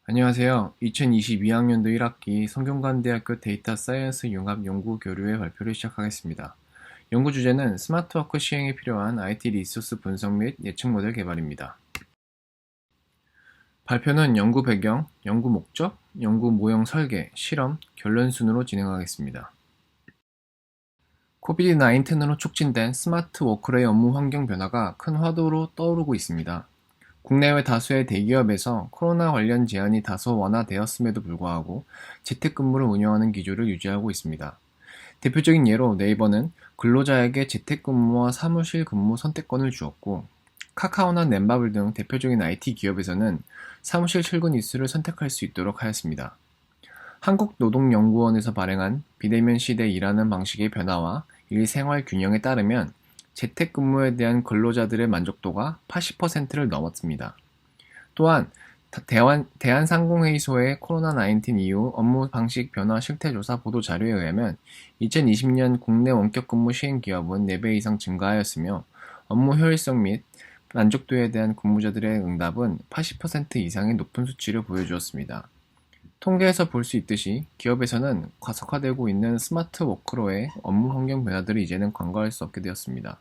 안녕하세요. 2022학년도 1학기 성균관대학교 데이터 사이언스 융합 연구교류의 발표를 시작하겠습니다. 연구 주제는 스마트워크 시행에 필요한 IT 리소스 분석 및 예측 모델 개발입니다. 발표는 연구 배경, 연구 목적, 연구 모형 설계, 실험, 결론 순으로 진행하겠습니다. 코비드-19으로 촉진된 스마트 워크의 업무 환경 변화가 큰 화두로 떠오르고 있습니다. 국내외 다수의 대기업에서 코로나 관련 제한이 다소 완화되었음에도 불구하고 재택근무를 운영하는 기조를 유지하고 있습니다. 대표적인 예로 네이버는 근로자에게 재택근무와 사무실 근무 선택권을 주었고, 카카오나 넷마블 등 대표적인 IT 기업에서는 사무실 출근 일수를 선택할 수 있도록 하였습니다. 한국노동연구원에서 발행한 비대면 시대 일하는 방식의 변화와 일생활 균형에 따르면 재택근무에 대한 근로자들의 만족도가 80%를 넘었습니다. 또한 대한상공회의소의 코로나19 이후 업무 방식 변화 실태조사 보도 자료에 의하면 2020년 국내 원격근무 시행 기업은 4배 이상 증가하였으며, 업무 효율성 및 만족도에 대한 근무자들의 응답은 80% 이상의 높은 수치를 보여주었습니다. 통계에서 볼 수 있듯이 기업에서는 가속화되고 있는 스마트 워크로의 업무 환경 변화들을 이제는 간과할 수 없게 되었습니다.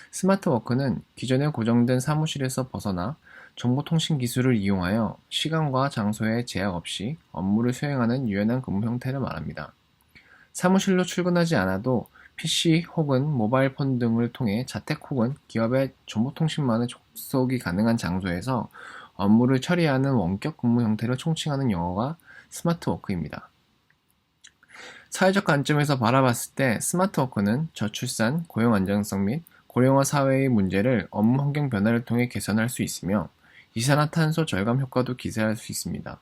스마트 워크는 기존의 고정된 사무실에서 벗어나 정보통신 기술을 이용하여 시간과 장소에 제약 없이 업무를 수행하는 유연한 근무 형태를 말합니다. 사무실로 출근하지 않아도 PC 혹은 모바일 폰 등을 통해 자택 혹은 기업의 정보통신망에 접속이 가능한 장소에서 업무를 처리하는 원격 근무 형태를 총칭하는 용어가 스마트 워크입니다. 사회적 관점에서 바라봤을 때 스마트 워크는 저출산, 고용 안정성 및 고령화 사회의 문제를 업무 환경 변화를 통해 개선할 수 있으며, 이산화탄소 절감 효과도 기대할 수 있습니다.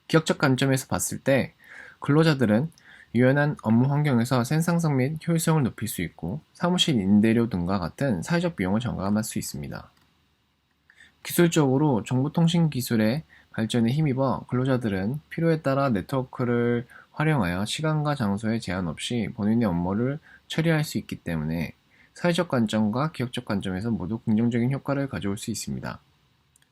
기업적 관점에서 봤을 때 근로자들은 유연한 업무 환경에서 생산성 및 효율성을 높일 수 있고, 사무실 임대료 등과 같은 사회적 비용을 절감할 수 있습니다. 기술적으로 정보통신 기술의 발전에 힘입어 근로자들은 필요에 따라 네트워크를 활용하여 시간과 장소에 제한 없이 본인의 업무를 처리할 수 있기 때문에 사회적 관점과 기업적 관점에서 모두 긍정적인 효과를 가져올 수 있습니다.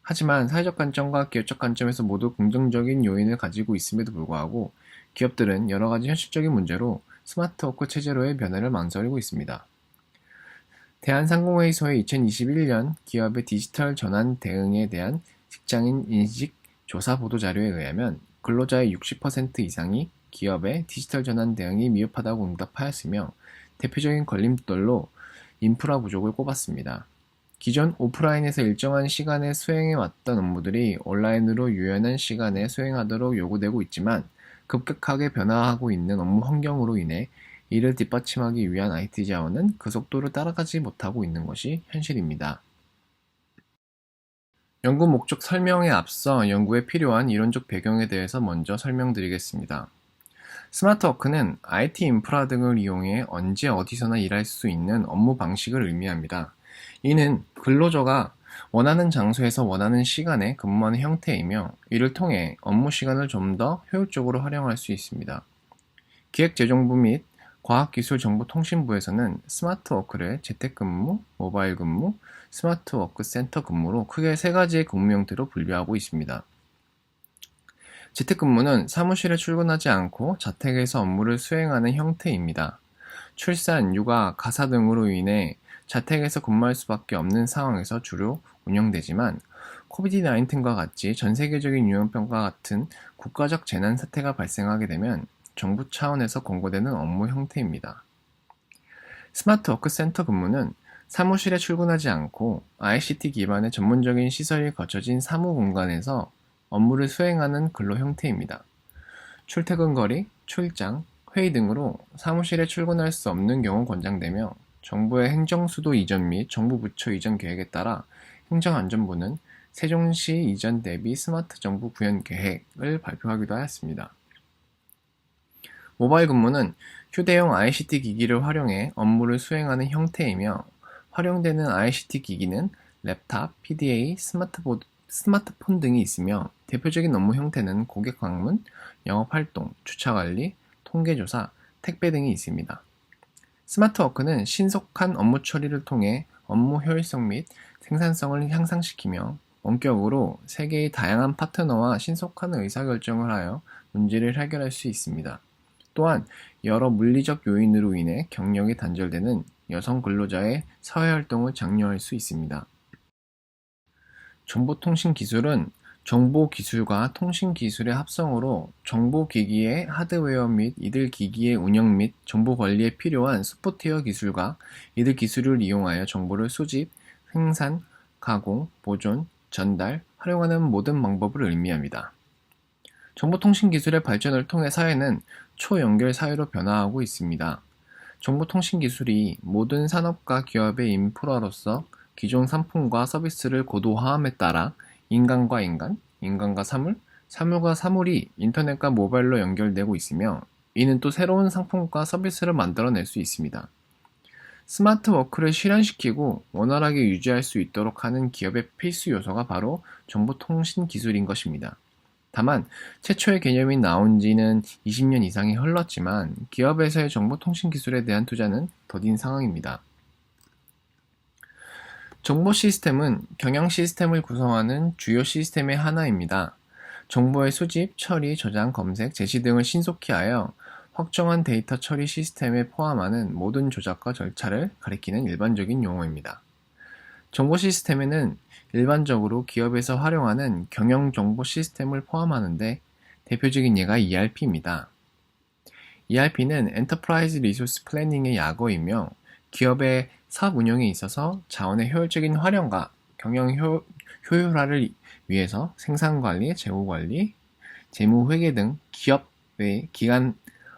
하지만 사회적 관점과 기업적 관점에서 모두 긍정적인 요인을 가지고 있음에도 불구하고 기업들은 여러 가지 현실적인 문제로 스마트워크 체제로의 변화를 망설이고 있습니다. 대한상공회의소의 2021년 기업의 디지털 전환 대응에 대한 직장인 인식 조사 보도 자료에 의하면 근로자의 60% 이상이 기업의 디지털 전환 대응이 미흡하다고 응답하였으며, 대표적인 걸림돌로 인프라 부족을 꼽았습니다. 기존 오프라인에서 일정한 시간에 수행해 왔던 업무들이 온라인으로 유연한 시간에 수행하도록 요구되고 있지만, 급격하게 변화하고 있는 업무 환경으로 인해 이를 뒷받침하기 위한 IT 자원은 그 속도를 따라가지 못하고 있는 것이 현실입니다. 연구 목적 설명에 앞서 연구에 필요한 이론적 배경에 대해서 먼저 설명드리겠습니다. 스마트워크는 IT 인프라 등을 이용해 언제 어디서나 일할 수 있는 업무 방식을 의미합니다. 이는 근로자가 원하는 장소에서 원하는 시간에 근무하는 형태이며, 이를 통해 업무 시간을 좀 더 효율적으로 활용할 수 있습니다. 기획재정부 및 과학기술정보통신부에서는 스마트워크를 재택근무, 모바일 근무, 스마트워크 센터 근무로 크게 세 가지의 근무 형태로 분류하고 있습니다. 재택근무는 사무실에 출근하지 않고 자택에서 업무를 수행하는 형태입니다. 출산, 육아, 가사 등으로 인해 자택에서 근무할 수밖에 없는 상황에서 주로 운영되지만, 코비드-19과 같이 전 세계적인 유행병과 같은 국가적 재난 사태가 발생하게 되면 정부 차원에서 권고되는 업무 형태입니다. 스마트 워크 센터 근무는 사무실에 출근하지 않고 ICT 기반의 전문적인 시설이 갖춰진 사무 공간에서 업무를 수행하는 근로 형태입니다. 출퇴근 거리, 출장, 회의 등으로 사무실에 출근할 수 없는 경우 권장되며, 정부의 행정수도 이전 및 정부 부처 이전 계획에 따라 행정안전부는 세종시 이전 대비 스마트 정부 구현 계획을 발표하기도 하였습니다. 모바일 근무는 휴대용 ICT 기기를 활용해 업무를 수행하는 형태이며, 활용되는 ICT 기기는 랩탑, PDA, 스마트폰 등이 있으며, 대표적인 업무 형태는 고객 방문, 영업활동, 주차관리, 통계조사, 택배 등이 있습니다. 스마트워크는 신속한 업무 처리를 통해 업무 효율성 및 생산성을 향상시키며 원격으로 세계의 다양한 파트너와 신속한 의사결정을 하여 문제를 해결할 수 있습니다. 또한 여러 물리적 요인으로 인해 경력이 단절되는 여성 근로자의 사회활동을 장려할 수 있습니다. 정보통신기술은 정보기술과 통신기술의 합성으로 정보기기의 하드웨어 및 이들 기기의 운영 및 정보관리에 필요한 소프트웨어 기술과 이들 기술을 이용하여 정보를 수집, 생산, 가공, 보존, 전달, 활용하는 모든 방법을 의미합니다. 정보통신기술의 발전을 통해 사회는 초연결 사회로 변화하고 있습니다. 정보통신기술이 모든 산업과 기업의 인프라로서 기존 상품과 서비스를 고도화함에 따라 인간과 인간, 인간과 사물, 사물과 사물이 인터넷과 모바일로 연결되고 있으며 이는 또 새로운 상품과 서비스를 만들어낼 수 있습니다. 스마트 워크를 실현시키고 원활하게 유지할 수 있도록 하는 기업의 필수 요소가 바로 정보통신 기술인 것입니다. 다만 최초의 개념이 나온 지는 20년 이상이 흘렀지만 기업에서의 정보통신 기술에 대한 투자는 더딘 상황입니다. 정보 시스템은 경영 시스템을 구성하는 주요 시스템의 하나입니다. 정보의 수집, 처리, 저장, 검색, 제시 등을 신속히 하여 확정한 데이터 처리 시스템에 포함하는 모든 조작과 절차를 가리키는 일반적인 용어입니다. 정보 시스템에는 일반적으로 기업에서 활용하는 경영 정보 시스템을 포함하는데 대표적인 예가 ERP입니다. ERP는 Enterprise Resource Planning의 약어이며 기업의 사업 운영에 있어서 자원의 효율적인 활용과 경영 효율화를 위해서 생산관리, 재고관리, 재무회계 등 기업의 기간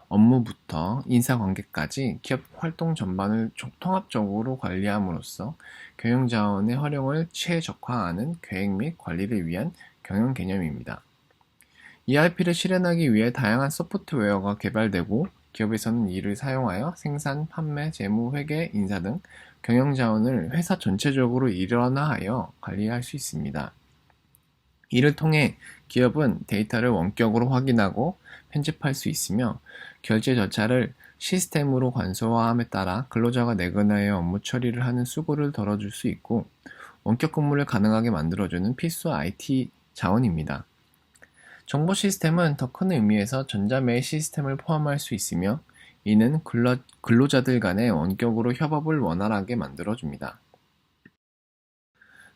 업무부터 인사관계까지 기업 활동 전반을 통합적으로 관리함으로써 경영자원의 활용을 최적화하는 계획 및 관리를 위한 경영 개념입니다. ERP를 실현하기 위해 다양한 소프트웨어가 개발되고 기업에서는 이를 사용하여 생산, 판매, 재무, 회계, 인사 등 경영자원을 회사 전체적으로 일원화하여 관리할 수 있습니다. 이를 통해 기업은 데이터를 원격으로 확인하고 편집할 수 있으며 결제 절차를 시스템으로 간소화함에 따라 근로자가 내근하여 업무 처리를 하는 수고를 덜어줄 수 있고 원격 근무를 가능하게 만들어주는 필수 IT 자원입니다. 정보 시스템은 더 큰 의미에서 전자매일 시스템을 포함할 수 있으며 이는 근로자들 간의 원격으로 협업을 원활하게 만들어줍니다.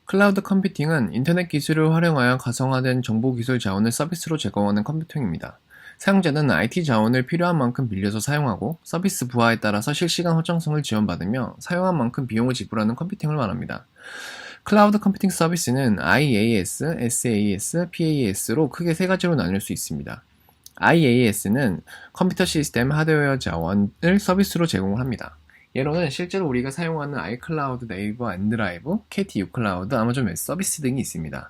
클라우드 컴퓨팅은 인터넷 기술을 활용하여 가성화된 정보기술 자원을 서비스로 제공하는 컴퓨팅입니다. 사용자는 IT 자원을 필요한 만큼 빌려서 사용하고 서비스 부하에 따라서 실시간 허정성을 지원받으며 사용한 만큼 비용을 지불하는 컴퓨팅을 말합니다. 클라우드 컴퓨팅 서비스는 IaaS, SaaS, PaaS로 크게 세 가지로 나눌 수 있습니다. IaaS는 컴퓨터 시스템 하드웨어 자원을 서비스로 제공을 합니다. 예로는 실제로 우리가 사용하는 아이클라우드, 네이버 엔드라이브, KT 유클라우드, 아마존 웹 서비스 등이 있습니다.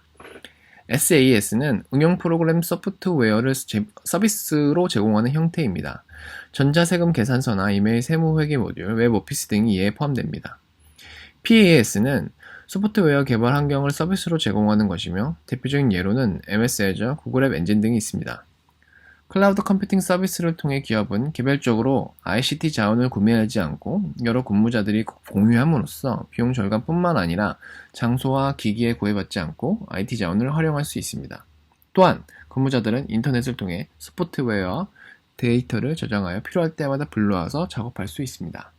SaaS는 응용 프로그램 소프트웨어를 서비스로 제공하는 형태입니다. 전자세금 계산서나 이메일 세무회계 모듈, 웹 오피스 등이 이에 포함됩니다. PaaS는 소프트웨어 개발 환경을 서비스로 제공하는 것이며 대표적인 예로는 MS 애저, 구글 앱 엔진 등이 있습니다. 클라우드 컴퓨팅 서비스를 통해 기업은 개별적으로 ICT 자원을 구매하지 않고 여러 근무자들이 공유함으로써 비용 절감뿐만 아니라 장소와 기기에 구애받지 않고 IT 자원을 활용할 수 있습니다. 또한 근무자들은 인터넷을 통해 소프트웨어와 데이터를 저장하여 필요할 때마다 불러와서 작업할 수 있습니다.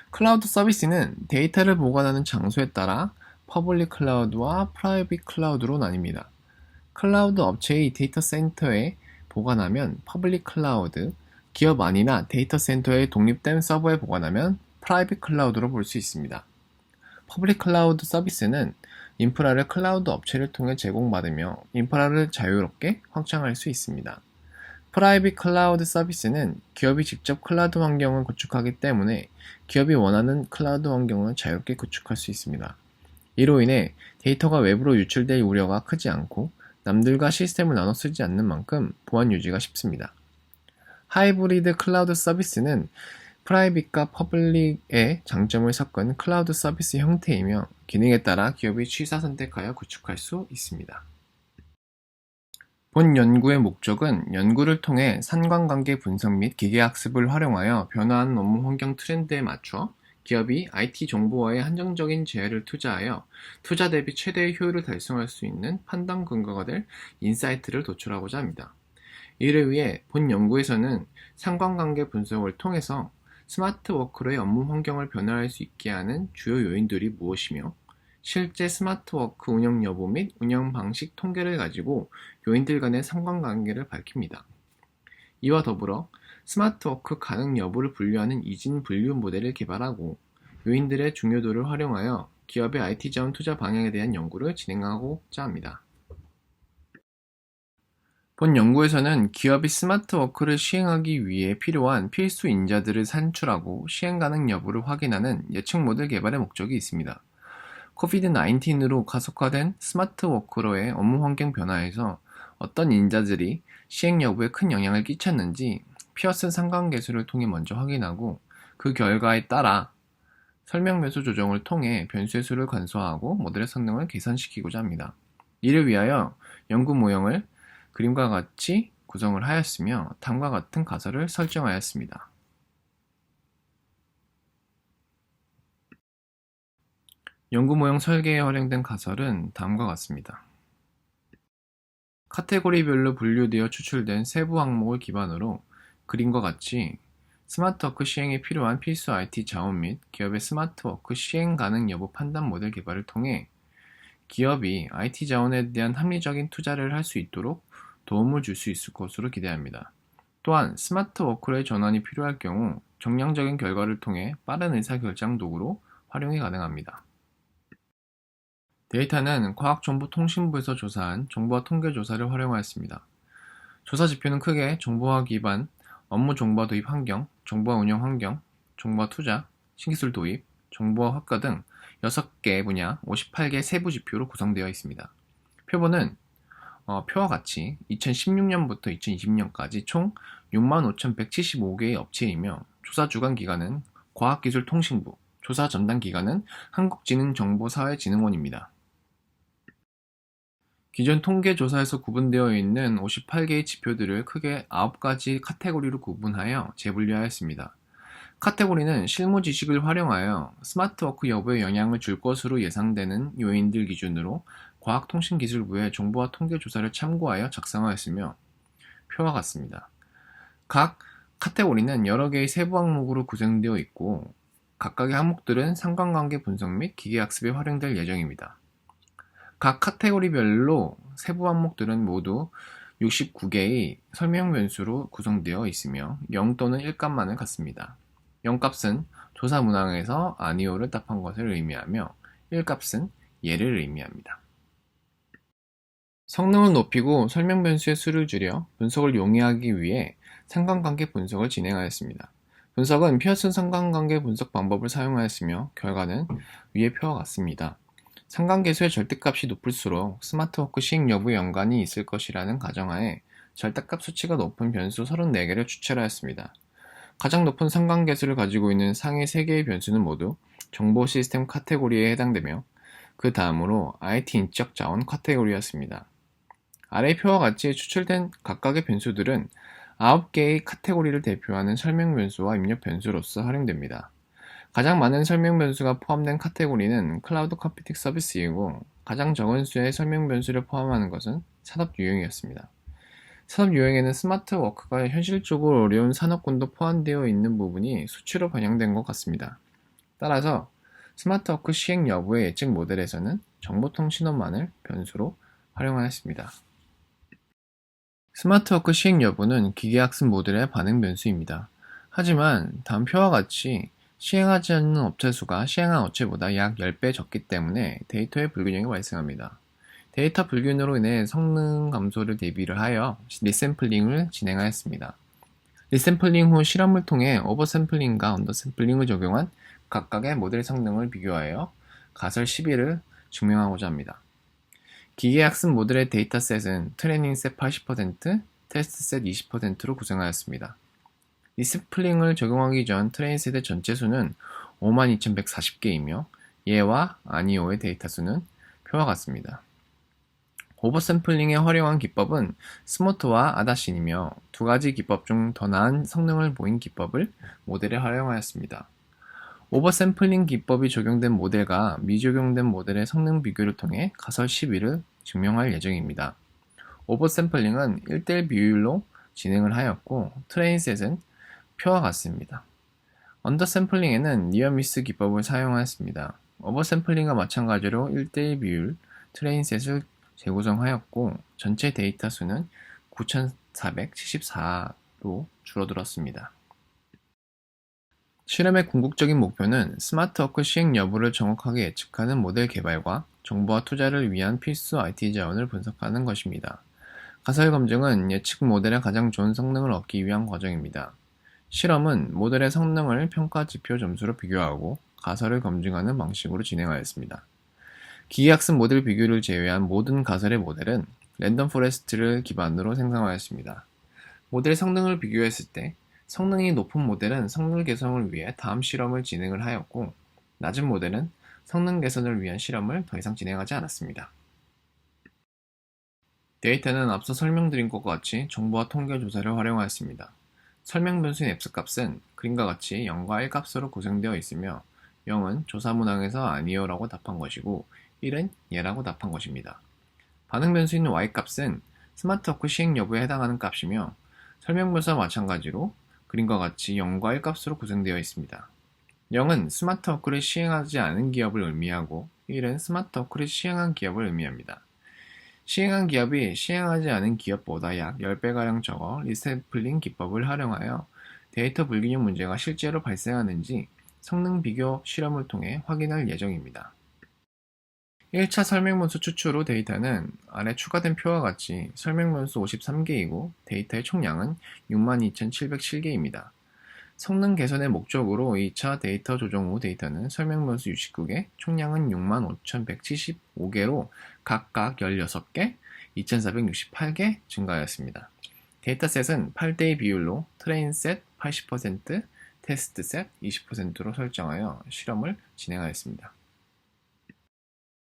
클라우드 서비스는 데이터를 보관하는 장소에 따라 퍼블릭 클라우드와 프라이빗 클라우드로 나뉩니다. 클라우드 업체의 데이터 센터에 보관하면 퍼블릭 클라우드, 기업 안이나 데이터 센터에 독립된 서버에 보관하면 프라이빗 클라우드로 볼 수 있습니다. 퍼블릭 클라우드 서비스는 인프라를 클라우드 업체를 통해 제공받으며 인프라를 자유롭게 확장할 수 있습니다. 프라이빗 클라우드 서비스는 기업이 직접 클라우드 환경을 구축하기 때문에 기업이 원하는 클라우드 환경을 자유롭게 구축할 수 있습니다. 이로 인해 데이터가 외부로 유출될 우려가 크지 않고 남들과 시스템을 나눠 쓰지 않는 만큼 보안 유지가 쉽습니다. 하이브리드 클라우드 서비스는 프라이빗과 퍼블릭의 장점을 섞은 클라우드 서비스 형태이며 기능에 따라 기업이 취사 선택하여 구축할 수 있습니다. 본 연구의 목적은 연구를 통해 상관관계 분석 및 기계학습을 활용하여 변화하는 업무 환경 트렌드에 맞춰 기업이 IT 정보화에 한정적인 재해를 투자하여 투자 대비 최대의 효율을 달성할 수 있는 판단 근거가 될 인사이트를 도출하고자 합니다. 이를 위해 본 연구에서는 상관관계 분석을 통해서 스마트 워크로의 업무 환경을 변화할 수 있게 하는 주요 요인들이 무엇이며 실제 스마트 워크 운영 여부 및 운영 방식 통계를 가지고 요인들 간의 상관관계를 밝힙니다. 이와 더불어 스마트 워크 가능 여부를 분류하는 이진 분류 모델을 개발하고 요인들의 중요도를 활용하여 기업의 IT 자원 투자 방향에 대한 연구를 진행하고자 합니다. 본 연구에서는 기업이 스마트 워크를 시행하기 위해 필요한 필수 인자들을 산출하고 시행 가능 여부를 확인하는 예측 모델 개발의 목적이 있습니다. 코비드-19로 가속화된 스마트 워크로의 업무 환경 변화에서 어떤 인자들이 시행 여부에 큰 영향을 끼쳤는지 피어슨 상관계수를 통해 먼저 확인하고 그 결과에 따라 설명변수 조정을 통해 변수의 수를 간소화하고 모델의 성능을 개선시키고자 합니다. 이를 위하여 연구 모형을 그림과 같이 구성을 하였으며 다음과 같은 가설을 설정하였습니다. 연구 모형 설계에 활용된 가설은 다음과 같습니다. 카테고리별로 분류되어 추출된 세부 항목을 기반으로 그림과 같이 스마트워크 시행에 필요한 필수 IT 자원 및 기업의 스마트워크 시행 가능 여부 판단 모델 개발을 통해 기업이 IT 자원에 대한 합리적인 투자를 할 수 있도록 도움을 줄 수 있을 것으로 기대합니다. 또한 스마트워크로의 전환이 필요할 경우 정량적인 결과를 통해 빠른 의사결정 도구로 활용이 가능합니다. 데이터는 과학정보통신부에서 조사한 정보화 통계조사를 활용하였습니다. 조사 지표는 크게 정보화 기반, 업무 정보화 도입 환경, 정보화 운영 환경, 정보화 투자, 신기술 도입, 정보화 확가 등 6개 분야 58개 세부 지표로 구성되어 있습니다. 표본은 표와 같이 2016년부터 2020년까지 총 65,175개의 업체이며 조사 주관 기관은 과학기술통신부, 조사 전담 기관은 한국지능정보사회진흥원입니다. 기존 통계조사에서 구분되어 있는 58개의 지표들을 크게 9가지 카테고리로 구분하여 재분류하였습니다. 카테고리는 실무 지식을 활용하여 스마트워크 여부에 영향을 줄 것으로 예상되는 요인들 기준으로 과학통신기술부의 정보화 통계조사를 참고하여 작성하였으며 표와 같습니다. 각 카테고리는 여러 개의 세부 항목으로 구성되어 있고 각각의 항목들은 상관관계 분석 및 기계학습에 활용될 예정입니다. 각 카테고리별로 세부 항목들은 모두 69개의 설명 변수로 구성되어 있으며 0 또는 1값만을 갖습니다. 0값은 조사 문항에서 아니오를 답한 것을 의미하며 1값은 예를 의미합니다. 성능을 높이고 설명 변수의 수를 줄여 분석을 용이하기 위해 상관관계 분석을 진행하였습니다. 분석은 피어슨 상관관계 분석 방법을 사용하였으며 결과는 위의 표와 같습니다. 상관계수의 절대값이 높을수록 스마트워크 시행 여부에 연관이 있을 것이라는 가정하에 절대값 수치가 높은 변수 34개를 추출하였습니다. 가장 높은 상관계수를 가지고 있는 상위 3개의 변수는 모두 정보 시스템 카테고리에 해당되며 그 다음으로 IT 인적 자원 카테고리였습니다. 아래 표와 같이 추출된 각각의 변수들은 9개의 카테고리를 대표하는 설명 변수와 입력 변수로서 활용됩니다. 가장 많은 설명 변수가 포함된 카테고리는 클라우드 컴퓨팅 서비스이고 가장 적은 수의 설명 변수를 포함하는 것은 산업 유형이었습니다. 산업 유형에는 스마트 워크가 현실적으로 어려운 산업군도 포함되어 있는 부분이 수치로 반영된 것 같습니다. 따라서 스마트 워크 시행 여부의 예측 모델에서는 정보통신원만을 변수로 활용하였습니다. 스마트 워크 시행 여부는 기계학습 모델의 반응 변수입니다. 하지만 다음 표와 같이 시행하지 않는 업체 수가 시행한 업체보다 약 10배 적기 때문에 데이터의 불균형이 발생합니다. 데이터 불균으로 인해 성능 감소를 대비를 하여 리샘플링을 진행하였습니다. 리샘플링 후 실험을 통해 오버샘플링과 언더샘플링을 적용한 각각의 모델 성능을 비교하여 가설 11을 증명하고자 합니다. 기계학습 모델의 데이터셋은 트레이닝셋 80%, 테스트셋 20%로 구성하였습니다. 리샘플링을 적용하기 전 트레인셋의 전체 수는 52,140개이며 얘와 아니오의 데이터 수는 표와 같습니다. 오버샘플링에 활용한 기법은 스모트와 아다신이며 두 가지 기법 중 더 나은 성능을 보인 기법을 모델에 활용하였습니다. 오버샘플링 기법이 적용된 모델과 미적용된 모델의 성능 비교를 통해 가설 12를 증명할 예정입니다. 오버샘플링은 1대1 비율로 진행을 하였고 트레인셋은 표와 같습니다. 언더샘플링에는 니어미스 기법을 사용하였습니다. 오버샘플링과 마찬가지로 1대1 비율 트레인셋을 재구성하였고 전체 데이터 수는 9474로 줄어들었습니다. 실험의 궁극적인 목표는 스마트워크 시행 여부를 정확하게 예측하는 모델 개발과 정보와 투자를 위한 필수 IT 자원을 분석하는 것입니다. 가설 검증은 예측 모델의 가장 좋은 성능을 얻기 위한 과정입니다. 실험은 모델의 성능을 평가 지표 점수로 비교하고 가설을 검증하는 방식으로 진행하였습니다. 기계학습 모델 비교를 제외한 모든 가설의 모델은 랜덤 포레스트를 기반으로 생성하였습니다. 모델 성능을 비교했을 때 성능이 높은 모델은 성능 개선을 위해 다음 실험을 진행을 하였고 낮은 모델은 성능 개선을 위한 실험을 더 이상 진행하지 않았습니다. 데이터는 앞서 설명드린 것과 같이 정보와 통계 조사를 활용하였습니다. 설명 변수인 X값은 그림과 같이 0과 1 값으로 구성되어 있으며 0은 조사 문항에서 아니요 라고 답한 것이고 1은 예라고 답한 것입니다. 반응 변수인 Y값은 스마트워크 시행 여부에 해당하는 값이며 설명 변수와 마찬가지로 그림과 같이 0과 1 값으로 구성되어 있습니다. 0은 스마트워크를 시행하지 않은 기업을 의미하고 1은 스마트워크를 시행한 기업을 의미합니다. 시행한 기업이 시행하지 않은 기업보다 약 10배가량 적어 리샘플링 기법을 활용하여 데이터 불균형 문제가 실제로 발생하는지 성능 비교 실험을 통해 확인할 예정입니다. 1차 설명문서 추출 후 데이터는 아래 추가된 표와 같이 설명문서 53개이고 데이터의 총량은 62,707개입니다. 성능 개선의 목적으로 2차 데이터 조정 후 데이터는 설명문서 69개, 총량은 65,175개로 각각 16개, 2,468개 증가하였습니다. 데이터셋은 8대2 비율로 트레인셋 80%, 테스트셋 20%로 설정하여 실험을 진행하였습니다.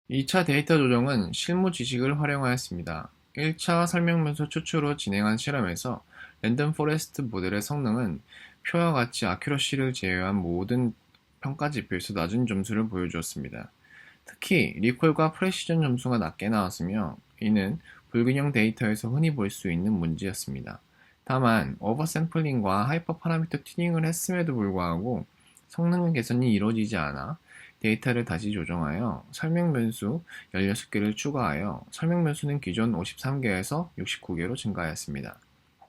2차 데이터 조정은 실무 지식을 활용하였습니다. 1차 설명문서 추출 후 진행한 실험에서 랜덤 포레스트 모델의 성능은 표와 같이 아큐러시를 제외한 모든 평가 지표에서 낮은 점수를 보여주었습니다. 특히 리콜과 프레시전 점수가 낮게 나왔으며 이는 불균형 데이터에서 흔히 볼 수 있는 문제였습니다. 다만 오버샘플링과 하이퍼 파라미터 튜닝을 했음에도 불구하고 성능 개선이 이루어지지 않아 데이터를 다시 조정하여 설명 변수 16개를 추가하여 설명 변수는 기존 53개에서 69개로 증가하였습니다.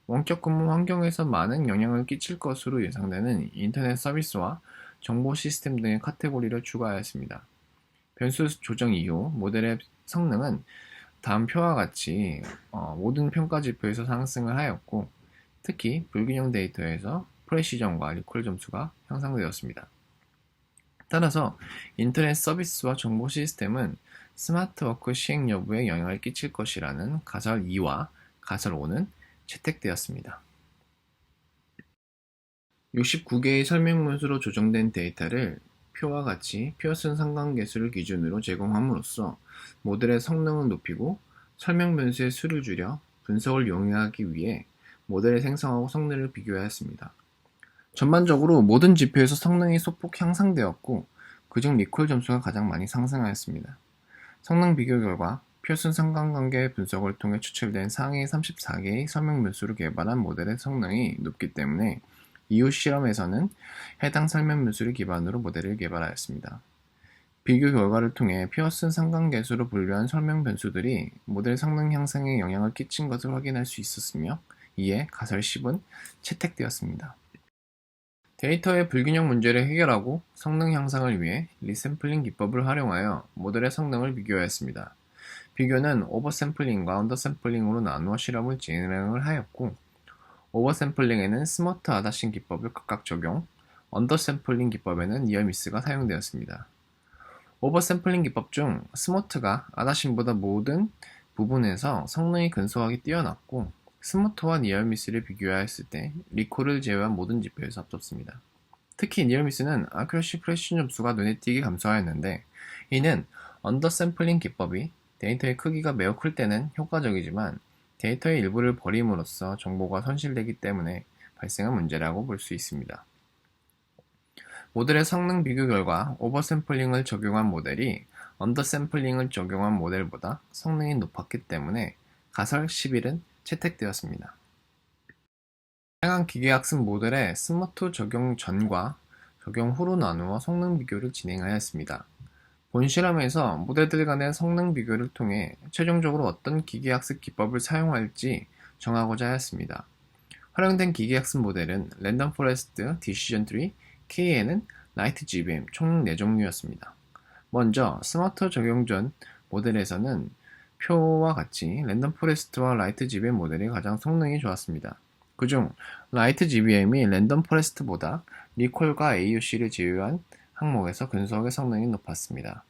원격 근무 환경에서 많은 영향을 끼칠 것으로 예상되는 인터넷 서비스와 정보 시스템 등의 카테고리를 추가하였습니다. 변수 조정 이후 모델의 성능은 다음 표와 같이 모든 평가 지표에서 상승을 하였고 특히 불균형 데이터에서 프레시전과 리콜 점수가 향상되었습니다. 따라서 인터넷 서비스와 정보 시스템은 스마트워크 시행 여부에 영향을 끼칠 것이라는 가설 2와 가설 5는 채택되었습니다. 69개의 설명문수로 조정된 데이터를 표와 같이 피어슨 상관계수를 기준으로 제공함으로써 모델의 성능을 높이고 설명 변수의 수를 줄여 분석을 용이하기 위해 모델을 생성하고 성능을 비교하였습니다. 전반적으로 모든 지표에서 성능이 소폭 향상되었고 그중 리콜 점수가 가장 많이 상승하였습니다. 성능 비교 결과 피어슨 상관관계 분석을 통해 추출된 상위 34개의 설명 변수를 개발한 모델의 성능이 높기 때문에 이후 실험에서는 해당 설명 변수를 기반으로 모델을 개발하였습니다. 비교 결과를 통해 피어슨 상관계수로 분류한 설명 변수들이 모델 성능 향상에 영향을 끼친 것을 확인할 수 있었으며 이에 가설 10은 채택되었습니다. 데이터의 불균형 문제를 해결하고 성능 향상을 위해 리샘플링 기법을 활용하여 모델의 성능을 비교하였습니다. 비교는 오버샘플링과 언더샘플링으로 나누어 실험을 진행을 하였고 오버샘플링에는 스머트 아다신 기법을 각각 적용, 언더샘플링 기법에는 니어미스가 사용되었습니다. 오버샘플링 기법 중 스머트가 아다신보다 모든 부분에서 성능이 근소하게 뛰어났고 스머트와 니어미스를 비교하였을 때 리콜을 제외한 모든 지표에서 앞섰습니다. 특히 니어미스는 아큐러시 프레시전 점수가 눈에 띄게 감소하였는데 이는 언더샘플링 기법이 데이터의 크기가 매우 클 때는 효과적이지만 데이터의 일부를 버림으로써 정보가 손실되기 때문에 발생한 문제라고 볼 수 있습니다. 모델의 성능 비교 결과 오버샘플링을 적용한 모델이 언더샘플링을 적용한 모델보다 성능이 높았기 때문에 가설 11은 채택되었습니다. 다양한 기계학습 모델의 스모트 적용 전과 적용 후로 나누어 성능 비교를 진행하였습니다. 본 실험에서 모델들 간의 성능 비교를 통해 최종적으로 어떤 기계학습 기법을 사용할지 정하고자 하였습니다. 활용된 기계학습 모델은 랜덤 포레스트, 디시전 트리, KNN, 라이트 GBM 총 4종류였습니다. 먼저 스마트 적용 전 모델에서는 표와 같이 랜덤 포레스트와 라이트 GBM 모델이 가장 성능이 좋았습니다. 그중 라이트 GBM이 랜덤 포레스트보다 리콜과 AUC를 제외한 항목에서 근소하게 성능이 높았습니다.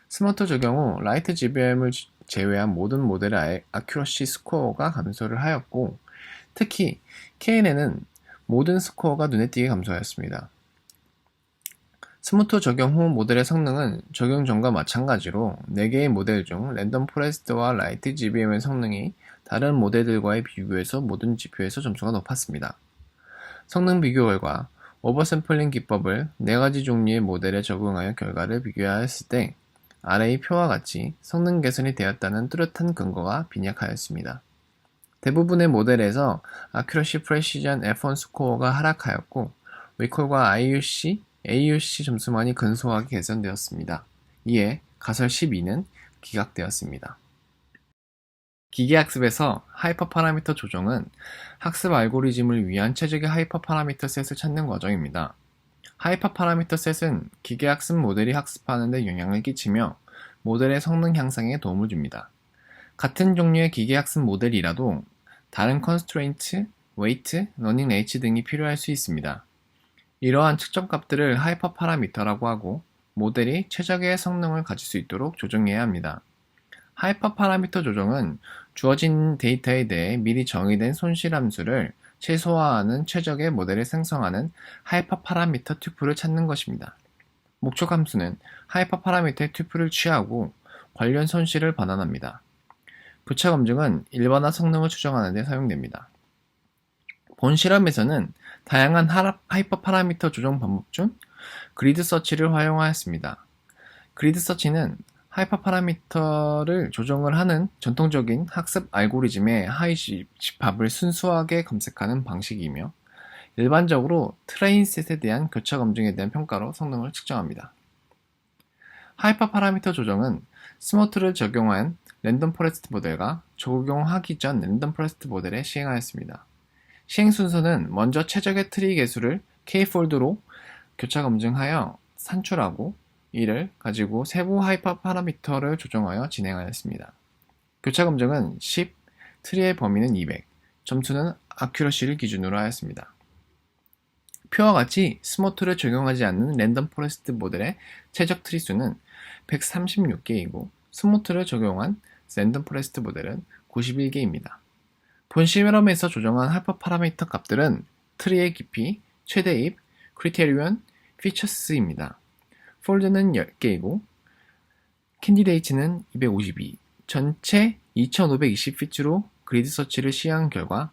스마트 적용 후 라이트 GBM을 제외한 모든 모델의 아큐러시 스코어가 감소를 하였고, 특히 KNN은 모든 스코어가 눈에 띄게 감소하였습니다. 스무트 적용 후 모델의 성능은 적용 전과 마찬가지로 4개의 모델 중 랜덤 포레스트와 라이트 GBM의 성능이 다른 모델들과의 비교에서 모든 지표에서 점수가 높았습니다. 성능 비교 결과 오버샘플링 기법을 4가지 종류의 모델에 적용하여 결과를 비교하였을 때 아래의 표와 같이 성능 개선이 되었다는 뚜렷한 근거가 빈약하였습니다. 대부분의 모델에서 아큐러시 프레시전 F1 스코어가 하락하였고 리콜과 AUC 점수만이 근소하게 개선되었습니다. 이에 가설 12는 기각되었습니다. 기계학습에서 하이퍼 파라미터 조정은 학습 알고리즘을 위한 최적의 하이퍼 파라미터 셋을 찾는 과정입니다. 하이퍼 파라미터 셋은 기계학습 모델이 학습하는 데 영향을 끼치며 모델의 성능 향상에 도움을 줍니다. 같은 종류의 기계학습 모델이라도 다른 컨스트레인트, 웨이트, 러닝 레이츠 등이 필요할 수 있습니다. 이러한 측정값들을 하이퍼 파라미터라고 하고 모델이 최적의 성능을 가질 수 있도록 조정해야 합니다. 하이퍼 파라미터 조정은 주어진 데이터에 대해 미리 정의된 손실 함수를 최소화하는 최적의 모델을 생성하는 하이퍼 파라미터 튜플을 찾는 것입니다. 목적 함수는 하이퍼 파라미터의 튜플을 취하고 관련 손실을 반환합니다. 부차 검증은 일반화 성능을 추정하는 데 사용됩니다. 본 실험에서는 다양한 하이퍼 파라미터 조정 방법 중 그리드 서치를 활용하였습니다. 그리드 서치는 하이퍼 파라미터를 조정을 하는 전통적인 학습 알고리즘의 하위 집합을 순수하게 검색하는 방식이며 일반적으로 트레인셋에 대한 교차 검증에 대한 평가로 성능을 측정합니다. 하이퍼 파라미터 조정은 스모트를 적용한 랜덤 포레스트 모델과 적용하기 전 랜덤 포레스트 모델에 시행하였습니다. 시행 순서는 먼저 최적의 트리 개수를 K폴드로 교차 검증하여 산출하고 이를 가지고 세부 하이퍼 파라미터를 조정하여 진행하였습니다. 교차 검증은 10, 트리의 범위는 200, 점수는 아큐러시를 기준으로 하였습니다. 표와 같이 스모트를 적용하지 않는 랜덤 포레스트 모델의 최적 트리 수는 136개이고 스모트를 적용한 랜덤 포레스트 모델은 91개입니다. 본 실험에서 조정한 하이퍼 파라미터 값들은 트리의 깊이, 최대 입, 크리테리언, 피처스입니다. 폴드는 10개이고 캔디데이츠는 252, 전체 2520 피츠로 그리드 서치를 시행한 결과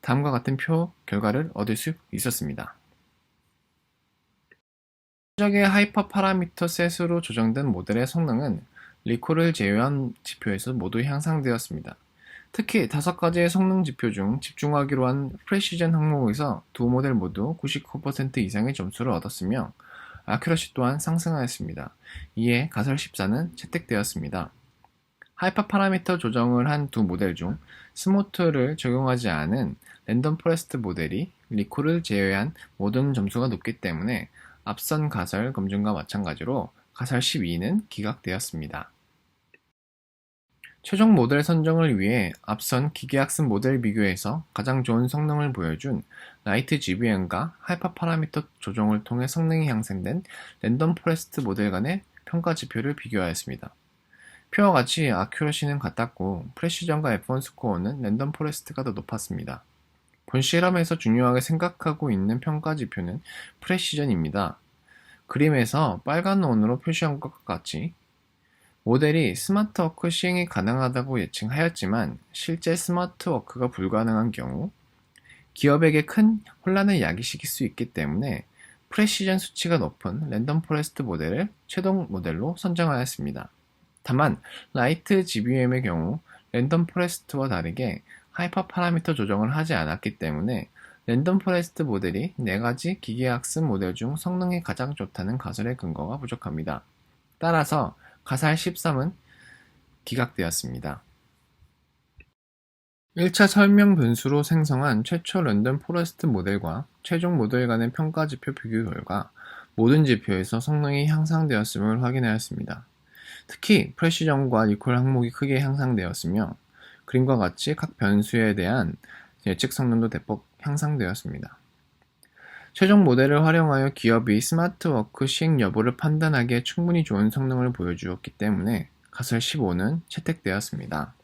다음과 같은 표 결과를 얻을 수 있었습니다. 최적의 하이퍼 파라미터 셋으로 조정된 모델의 성능은 리콜을 제외한 지표에서 모두 향상되었습니다. 특히 5가지의 성능 지표 중 집중하기로 한 프레시전 항목에서 두 모델 모두 99% 이상의 점수를 얻었으며 아큐러시 또한 상승하였습니다. 이에 가설 14는 채택되었습니다. 하이퍼 파라미터 조정을 한 두 모델 중 스모트를 적용하지 않은 랜덤 포레스트 모델이 리콜을 제외한 모든 점수가 높기 때문에 앞선 가설 검증과 마찬가지로 가설 12는 기각되었습니다. 최종 모델 선정을 위해 앞선 기계학습 모델 비교에서 가장 좋은 성능을 보여준 라이트 GBM과 하이퍼 파라미터 조정을 통해 성능이 향상된 랜덤 포레스트 모델 간의 평가 지표를 비교하였습니다. 표와 같이 아큐러시는 같았고 프레시전과 F1 스코어는 랜덤 포레스트가 더 높았습니다. 본 실험에서 중요하게 생각하고 있는 평가 지표는 프레시전입니다. 그림에서 빨간 원으로 표시한 것과 같이 모델이 스마트워크 시행이 가능하다고 예측하였지만 실제 스마트워크가 불가능한 경우 기업에게 큰 혼란을 야기시킬 수 있기 때문에 프레시전 수치가 높은 랜덤 포레스트 모델을 최종 모델로 선정하였습니다. 다만 라이트 GBM의 경우 랜덤 포레스트와 다르게 하이퍼 파라미터 조정을 하지 않았기 때문에 랜덤 포레스트 모델이 4가지 기계학습 모델 중 성능이 가장 좋다는 가설의 근거가 부족합니다. 따라서 가설 13은 기각되었습니다. 1차 설명 변수로 생성한 최초 랜덤 포레스트 모델과 최종 모델 간의 평가 지표 비교 결과 모든 지표에서 성능이 향상되었음을 확인하였습니다. 특히 프레시전과 리콜 항목이 크게 향상되었으며 그림과 같이 각 변수에 대한 예측 성능도 대폭 향상되었습니다. 최종 모델을 활용하여 기업이 스마트워크 시행 여부를 판단하기에 충분히 좋은 성능을 보여주었기 때문에 가설 15는 채택되었습니다.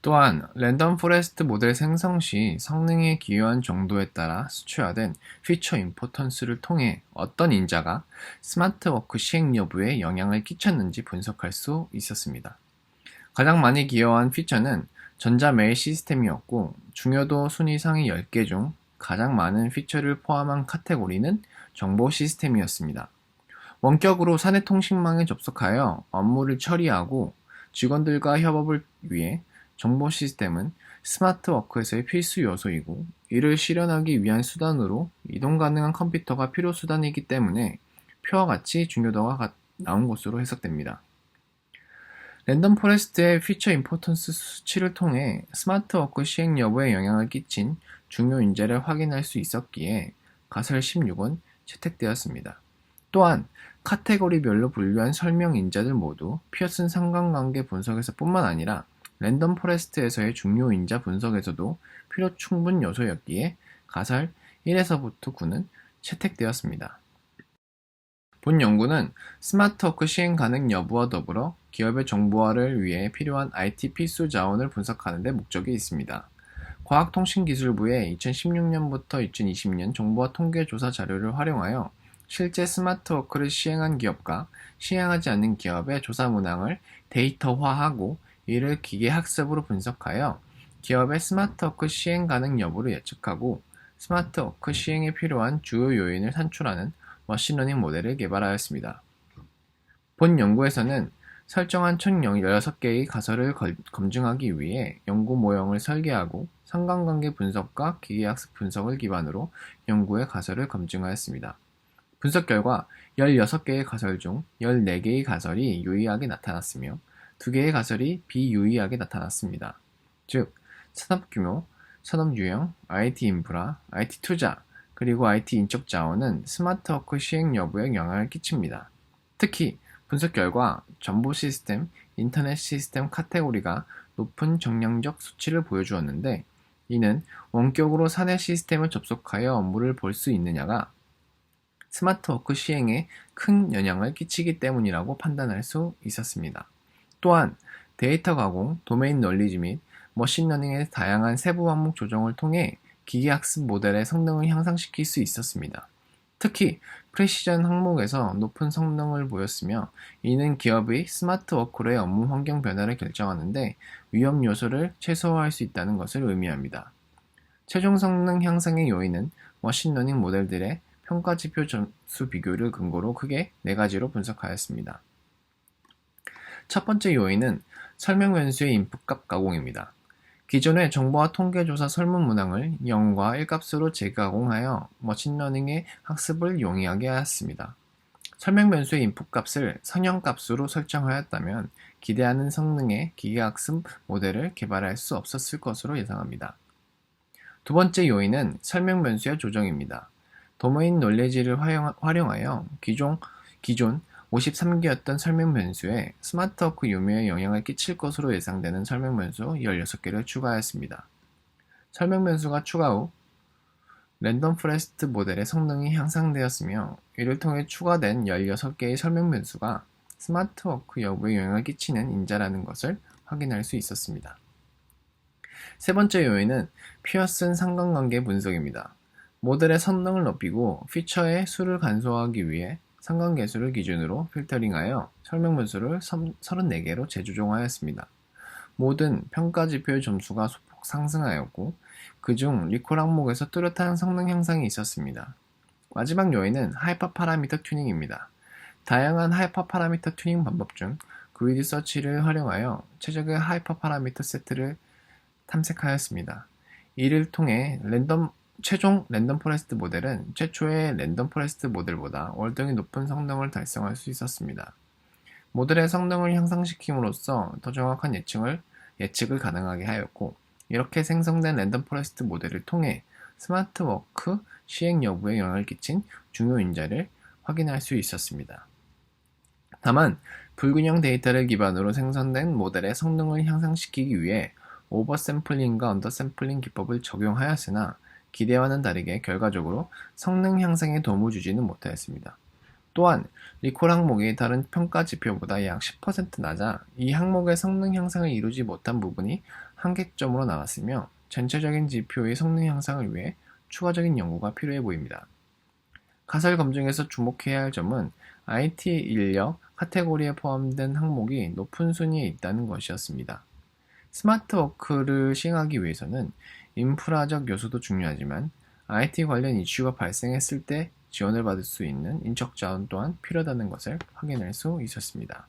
또한 랜덤 포레스트 모델 생성 시 성능에 기여한 정도에 따라 수치화된 피처 임포턴스를 통해 어떤 인자가 스마트워크 시행 여부에 영향을 끼쳤는지 분석할 수 있었습니다. 가장 많이 기여한 피처는 전자 메일 시스템이었고 중요도 순위 상위 10개 중 가장 많은 피처를 포함한 카테고리는 정보 시스템이었습니다. 원격으로 사내 통신망에 접속하여 업무를 처리하고 직원들과 협업을 위해 정보 시스템은 스마트워크에서의 필수 요소이고 이를 실현하기 위한 수단으로 이동 가능한 컴퓨터가 필요 수단이기 때문에 표와 같이 중요도가 나온 것으로 해석됩니다. 랜덤 포레스트의 피처 임포턴스 수치를 통해 스마트워크 시행 여부에 영향을 끼친 중요 인자를 확인할 수 있었기에 가설 16은 채택되었습니다. 또한 카테고리별로 분류한 설명 인자들 모두 피어슨 상관관계 분석에서 뿐만 아니라 랜덤 포레스트에서의 중요 인자 분석에서도 필요 충분 요소였기에 가설 1에서부터 9는 채택되었습니다. 본 연구는 스마트워크 시행 가능 여부와 더불어 기업의 정보화를 위해 필요한 IT 필수 자원을 분석하는 데 목적이 있습니다. 과학통신기술부의 2016년부터 2020년 정보화 통계조사 자료를 활용하여 실제 스마트워크를 시행한 기업과 시행하지 않는 기업의 조사 문항을 데이터화하고 이를 기계학습으로 분석하여 기업의 스마트워크 시행 가능 여부를 예측하고 스마트워크 시행에 필요한 주요 요인을 산출하는 머신러닝 모델을 개발하였습니다. 본 연구에서는 설정한 총 16개의 가설을 검증하기 위해 연구 모형을 설계하고 상관관계 분석과 기계학습 분석을 기반으로 연구의 가설을 검증하였습니다. 분석 결과 16개의 가설 중 14개의 가설이 유의하게 나타났으며 2개의 가설이 비유의하게 나타났습니다. 즉, 산업규모, 산업유형, IT 인프라, IT 투자, 그리고 IT 인적 자원은 스마트워크 시행 여부에 영향을 끼칩니다. 특히 분석 결과 정보 시스템, 인터넷 시스템 카테고리가 높은 정량적 수치를 보여주었는데 이는 원격으로 사내 시스템을 접속하여 업무를 볼 수 있느냐가 스마트워크 시행에 큰 영향을 끼치기 때문이라고 판단할 수 있었습니다. 또한 데이터 가공, 도메인 널리지 및 머신러닝의 다양한 세부 항목 조정을 통해 기계학습 모델의 성능을 향상시킬 수 있었습니다. 특히 프레시전 항목에서 높은 성능을 보였으며 이는 기업의 스마트워크로의 업무 환경 변화를 결정하는데 위험 요소를 최소화할 수 있다는 것을 의미합니다. 최종 성능 향상의 요인은 머신러닝 모델들의 평가 지표 점수 비교를 근거로 크게 4가지로 분석하였습니다. 첫 번째 요인은 설명 변수의 인풋값 가공입니다. 기존의 정보화 통계조사 설문 문항을 0과 1값으로 재가공하여 머신러닝의 학습을 용이하게 하였습니다. 설명 변수의 인풋값을 선형값으로 설정하였다면 기대하는 성능의 기계학습 모델을 개발할 수 없었을 것으로 예상합니다. 두 번째 요인은 설명 변수의 조정입니다. 도메인 놀레지를 활용하여 기존 53개였던 설명 변수에 스마트워크 유무에 영향을 끼칠 것으로 예상되는 설명 변수 16개를 추가하였습니다. 설명 변수가 추가 후 랜덤 포레스트 모델의 성능이 향상되었으며 이를 통해 추가된 16개의 설명 변수가 스마트워크 여부에 영향을 끼치는 인자라는 것을 확인할 수 있었습니다. 세 번째 요인은 피어슨 상관관계 분석입니다. 모델의 성능을 높이고 피처의 수를 간소화하기 위해 상관계수를 기준으로 필터링하여 설명 변수를 34개로 재조정하였습니다. 모든 평가 지표의 점수가 소폭 상승하였고 그중 리콜 항목에서 뚜렷한 성능 향상이 있었습니다. 마지막 요인은 하이퍼 파라미터 튜닝입니다. 다양한 하이퍼 파라미터 튜닝 방법 중 그리드 서치를 활용하여 최적의 하이퍼 파라미터 세트를 탐색하였습니다. 이를 통해 최종 랜덤 포레스트 모델은 최초의 랜덤 포레스트 모델보다 월등히 높은 성능을 달성할 수 있었습니다. 모델의 성능을 향상시킴으로써 더 정확한 예측을 가능하게 하였고, 이렇게 생성된 랜덤 포레스트 모델을 통해 스마트 워크 시행 여부에 영향을 끼친 중요 인자를 확인할 수 있었습니다. 다만 불균형 데이터를 기반으로 생성된 모델의 성능을 향상시키기 위해 오버샘플링과 언더샘플링 기법을 적용하였으나 기대와는 다르게 결과적으로 성능 향상에 도움을 주지는 못하였습니다. 또한 리콜 항목이 다른 평가 지표보다 약 10% 낮아 이 항목의 성능 향상을 이루지 못한 부분이 한계점으로 나왔으며 전체적인 지표의 성능 향상을 위해 추가적인 연구가 필요해 보입니다. 가설 검증에서 주목해야 할 점은 IT 인력 카테고리에 포함된 항목이 높은 순위에 있다는 것이었습니다. 스마트 워크를 시행하기 위해서는 인프라적 요소도 중요하지만 IT 관련 이슈가 발생했을 때 지원을 받을 수 있는 인적 자원 또한 필요하다는 것을 확인할 수 있었습니다.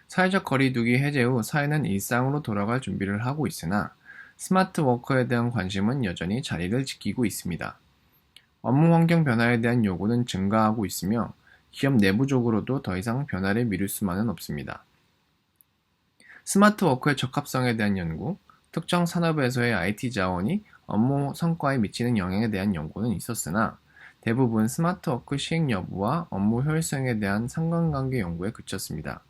사회적 거리두기 해제 후 사회는 일상으로 돌아갈 준비를 하고 있으나 스마트 워커에 대한 관심은 여전히 자리를 지키고 있습니다. 업무 환경 변화에 대한 요구는 증가하고 있으며 기업 내부적으로도 더 이상 변화를 미룰 수만은 없습니다. 스마트 워크의 적합성에 대한 연구, 특정 산업에서의 IT 자원이 업무 성과에 미치는 영향에 대한 연구는 있었으나 대부분 스마트 워크 시행 여부와 업무 효율성에 대한 상관관계 연구에 그쳤습니다.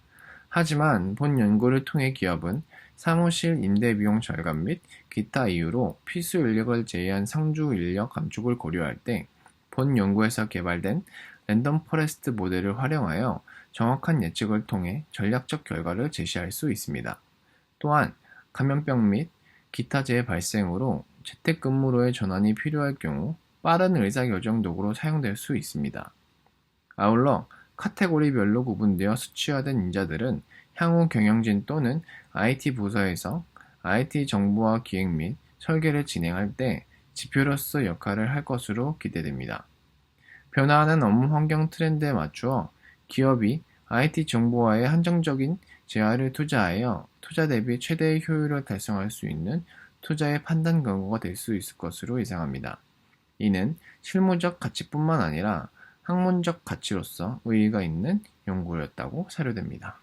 하지만 본 연구를 통해 기업은 사무실 임대 비용 절감 및 기타 이유로 필수 인력을 제외한 상주 인력 감축을 고려할 때 본 연구에서 개발된 랜덤 포레스트 모델을 활용하여 정확한 예측을 통해 전략적 결과를 제시할 수 있습니다. 또한 감염병 및 기타 재해 발생으로 재택근무로의 전환이 필요할 경우 빠른 의사결정 도구로 사용될 수 있습니다. 아울러 카테고리별로 구분되어 수치화된 인자들은 향후 경영진 또는 IT 부서에서 IT 정보화 기획 및 설계를 진행할 때 지표로서 역할을 할 것으로 기대됩니다. 변화하는 업무 환경 트렌드에 맞추어 기업이 IT 정보화에 한정적인 재화를 투자하여 투자 대비 최대의 효율을 달성할 수 있는 투자의 판단 근거가 될 수 있을 것으로 예상합니다. 이는 실무적 가치뿐만 아니라 학문적 가치로서 의의가 있는 연구였다고 사료됩니다.